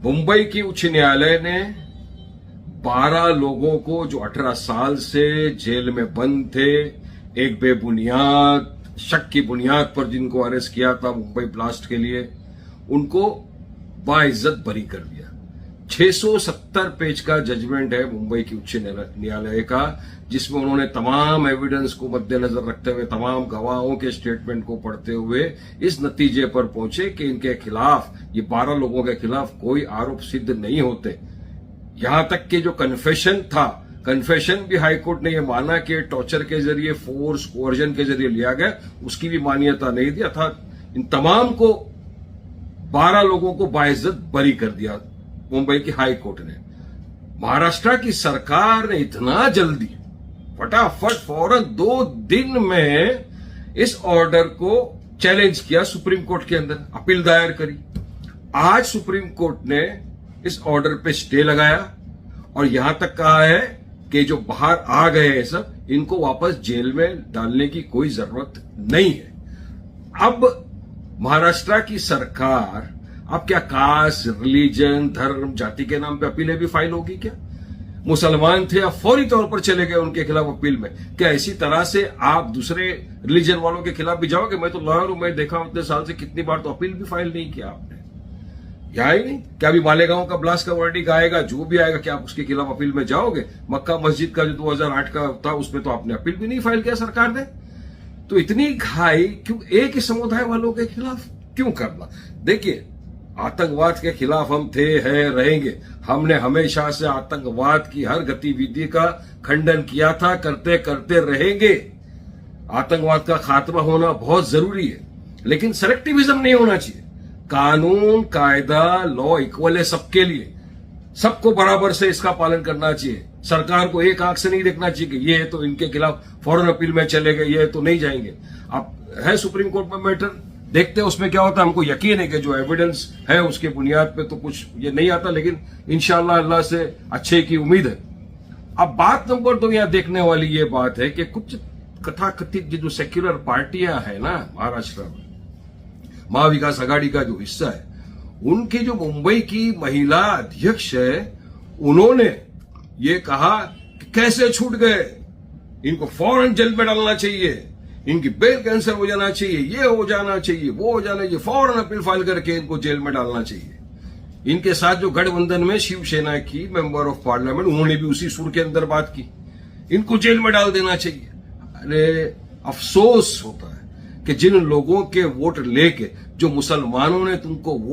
मुंबई की उच्च न्यायालय ने 12 लोगों को जो 18 साल से जेल में बंद थे, एक बेबुनियाद शक की बुनियाद पर जिनको अरेस्ट किया था मुंबई ब्लास्ट के लिए, उनको बाइज्जत बरी कर दिया। 670 पेज का जजमेंट है मुंबई की उच्च न्यायालय का, जिसमें उन्होंने तमाम एविडेंस को मद्देनजर रखते हुए, तमाम गवाहों के स्टेटमेंट को पढ़ते हुए इस नतीजे पर पहुंचे कि इनके खिलाफ, ये 12 लोगों के खिलाफ कोई आरोप सिद्ध नहीं होते। यहां तक कि जो कन्फेशन था, कन्फेशन भी हाईकोर्ट ने यह माना कि टॉर्चर के जरिए, फोर्स कोर्जन के जरिए लिया गया, उसकी भी मान्यता नहीं दी, अर्थात इन तमाम को 12 लोगों को बाइज्जत बरी कर दिया मुंबई की हाई कोर्ट ने। महाराष्ट्र की सरकार ने इतना जल्दी, फटाफट, फौरन 2 दिन में इस ऑर्डर को चैलेंज किया, सुप्रीम कोर्ट के अंदर अपील दायर करी। आज सुप्रीम कोर्ट ने इस ऑर्डर पे स्टे लगाया और यहां तक कहा है कि जो बाहर आ गए हैं सब, इनको वापस जेल में डालने की कोई जरूरत नहीं है। अब महाराष्ट्र की सरकार अब क्या कास्ट, रिलीजन, धर्म, जाति के नाम पे अपीलें भी फाइल होगी क्या? मुसलमान थे, अब फौरी तौर पर चले गए उनके खिलाफ अपील में। क्या इसी तरह से आप दूसरे रिलीजन वालों के खिलाफ भी जाओगे? मैं तो लॉयर हूं, मैं देखा हूं इतने साल से कितनी बार तो अपील भी फाइल नहीं किया आपने। या ही नहीं, क्या अभी मालेगांव का ब्लास्ट का वर्डिक्ट आएगा, जो भी आएगा, क्या आप उसके खिलाफ अपील में जाओगे? मक्का मस्जिद का जो 2008 का था, उसमें तो आपने अपील भी नहीं फाइल किया सरकार ने। तो इतनी घाई क्यों एक ही समुदाय वालों के खिलाफ क्यों करना? देखिए, आतंकवाद के खिलाफ हम थे, हैं, रहेंगे। हमने हमेशा से आतंकवाद की हर गतिविधि का खंडन किया था, करते करते रहेंगे। आतंकवाद का खात्मा होना बहुत जरूरी है, लेकिन सेलेक्टिविज्म नहीं होना चाहिए। कानून, कायदा, लॉ इक्वल है सबके लिए, सबको बराबर से इसका पालन करना चाहिए। सरकार को एक आंख से नहीं देखना चाहिए कि ये तो इनके खिलाफ फौरन अपील में चले गए, ये तो नहीं जाएंगे। अब है सुप्रीम कोर्ट में मैटर, देखते हैं उसमें क्या होता है। हमको यकीन है कि जो एविडेंस है उसके बुनियाद पे तो कुछ ये नहीं आता, लेकिन इंशाअल्लाह अल्लाह से अच्छे की उम्मीद है। अब बात नंबर 2 यहां देखने वाली ये बात है कि कुछ कथाकथित जो सेक्युलर पार्टियां हैं ना महाराष्ट्र में, महाविकास आघाड़ी का जो हिस्सा है, उनकी जो मुंबई की महिला अध्यक्ष है, उन्होंने ये कहा कि कैसे छूट गए, इनको फौरन जेल में डालना चाहिए, इनकी बेल कैंसिल हो जाना चाहिए, ये हो जाना चाहिए, वो हो जाना चाहिए, फौरन अपील फाइल करके इनको जेल में डालना चाहिए। इनके साथ जो गठबंधन में शिवसेना की मेंबर ऑफ पार्लियामेंट, उन्होंने भी उसी सुर के अंदर बात की, इनको जेल में डाल देना चाहिए। अरे अफसोस होता है कि जिन लोगों के वोट लेके, जो मुसलमानों ने तुमको वोट